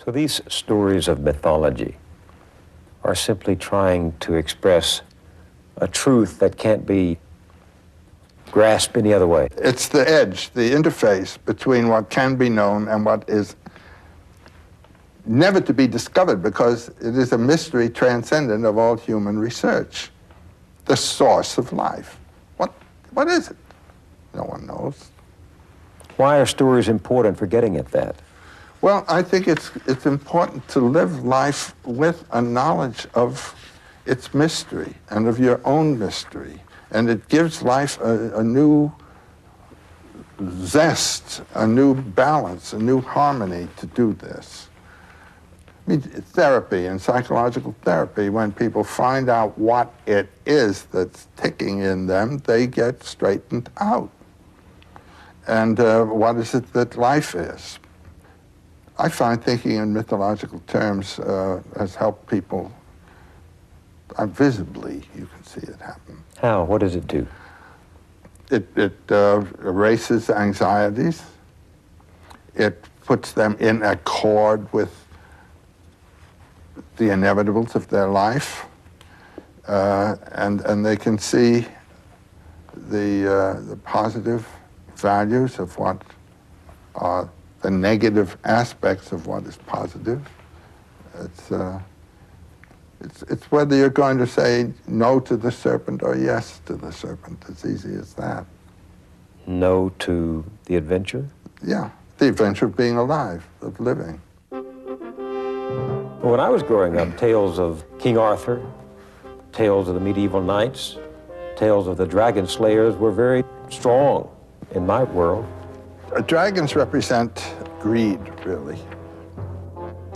So these stories of mythology are simply trying to express a truth that can't be grasped any other way. It's the edge, the interface between what can be known and what is never to be discovered, because it is a mystery transcendent of all human research. The source of life. What is it? No one knows. Why are stories important for getting at that? Well, I think it's important to live life with a knowledge of its mystery and of your own mystery. And it gives life a new zest, a new balance, a new harmony to do this. I mean, therapy and psychological therapy, when people find out what it is that's ticking in them, they get straightened out. And what is it that life is? I find thinking in mythological terms has helped people visibly. You can see it happen. How? What does it do? It erases anxieties. It puts them in accord with the inevitables of their life, and they can see the positive values of what are the negative aspects of what is positive. It's whether you're going to say no to the serpent or yes to the serpent. It's easy as that. No to the adventure? Yeah, the adventure of being alive, of living. When I was growing up, tales of King Arthur, tales of the medieval knights, tales of the dragon slayers were very strong in my world. Dragons represent greed, really.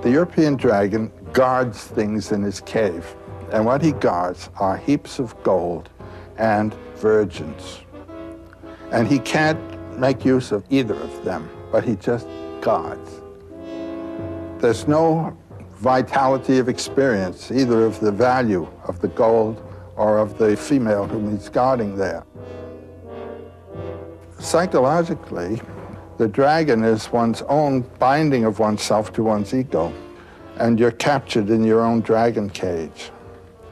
The European dragon guards things in his cave, and what he guards are heaps of gold and virgins. And he can't make use of either of them, but he just guards. There's no vitality of experience, either of the value of the gold or of the female whom he's guarding there. Psychologically, the dragon is one's own binding of oneself to one's ego, and you're captured in your own dragon cage.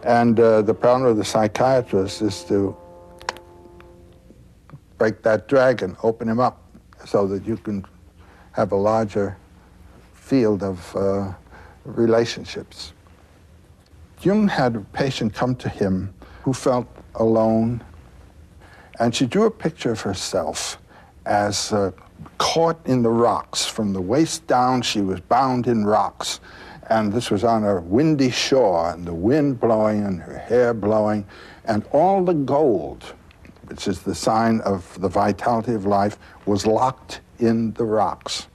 And the problem of the psychiatrist is to break that dragon, open him up, so that you can have a larger field of relationships. Jung had a patient come to him who felt alone, and she drew a picture of herself as caught in the rocks. From the waist down, she was bound in rocks. And this was on a windy shore, and the wind blowing and her hair blowing, and all the gold, which is the sign of the vitality of life, was locked in the rocks.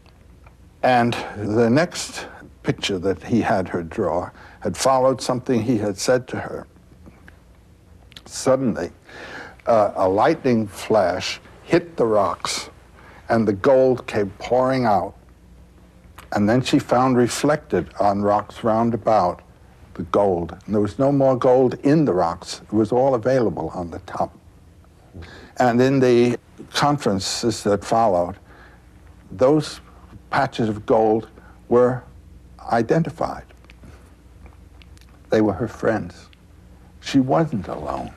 And the next picture that he had her draw had followed something he had said to her. Suddenly, a lightning flash hit the rocks, and the gold came pouring out. And then she found reflected on rocks round about the gold. And there was no more gold in the rocks. It was all available on the top. And in the conferences that followed, those patches of gold were identified. They were her friends. She wasn't alone.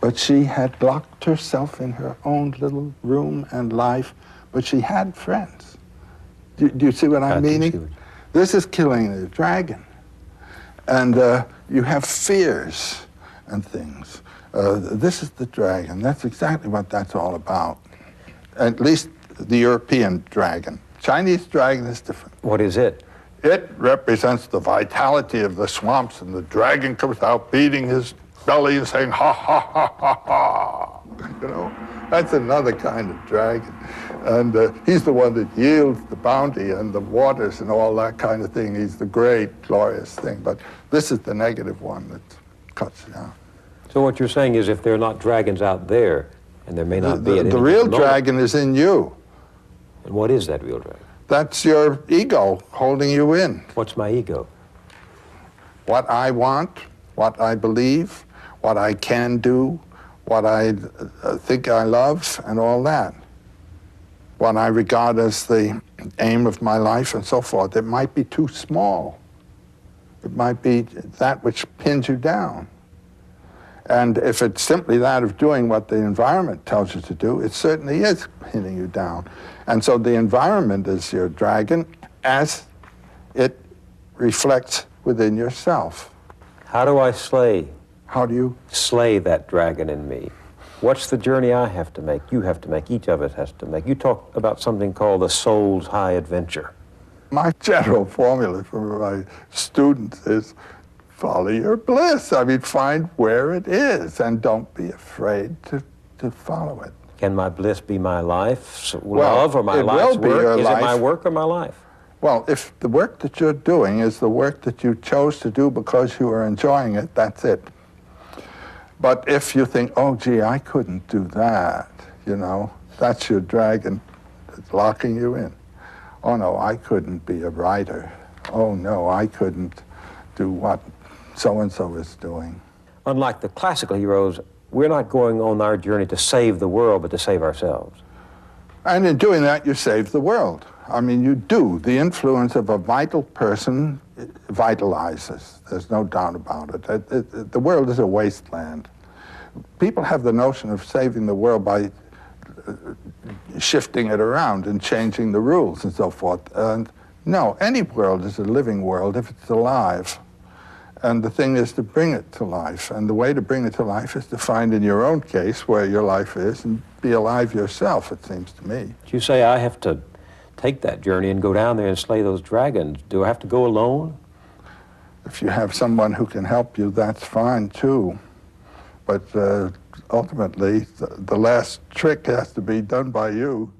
But she had locked herself in her own little room and life, but she had friends. Do you see what I'm meaning? This is killing the dragon. And you have fears and things. This is the dragon. That's exactly what that's all about. At least the European dragon. Chinese dragon is different. What is it? It represents the vitality of the swamps, and the dragon comes out beating his belly and saying, ha, ha, ha, ha, ha. You know, that's another kind of dragon. And he's the one that yields the bounty and the waters and all that kind of thing. He's the great, glorious thing. But this is the negative one that cuts down. So what you're saying is if there are not dragons out there, and there may not be the real dragon is in you. And what is that real dragon? That's your ego holding you in. What's my ego? What I want, what I believe, what I can do, what I think I love, and all that. what I regard as the aim of my life and so forth, it might be too small. It might be that which pins you down. And if it's simply that of doing what the environment tells you to do, it certainly is pinning you down. And so the environment is your dragon as it reflects within yourself. How do I slay How do you? that dragon in me? What's the journey I have to make, you have to make, each of us has to make? You talk about something called the soul's high adventure. My general formula for my students is follow your bliss. I mean, find where it is and don't be afraid to follow it. Can my bliss be my life's love or my it life's will be work? your Is life. it my work or my life? Well, if the work that you're doing is the work that you chose to do because you are enjoying it, that's it. But if you think, oh, gee, I couldn't do that, you know, that's your dragon that's locking you in. Oh, no, I couldn't be a writer. Oh, no, I couldn't do what so-and-so is doing. Unlike the classical heroes, we're not going on our journey to save the world, but to save ourselves. And in doing that, you save the world. I mean, you do. The influence of a vital person vitalizes. There's no doubt about it. The world is a wasteland. People have the notion of saving the world by shifting it around and changing the rules and so forth. And no, any world is a living world if it's alive. And the thing is to bring it to life. And the way to bring it to life is to find in your own case where your life is and be alive yourself, it seems to me. You say I have to take that journey and go down there and slay those dragons. Do I have to go alone? If you have someone who can help you, that's fine too. But ultimately, the last trick has to be done by you.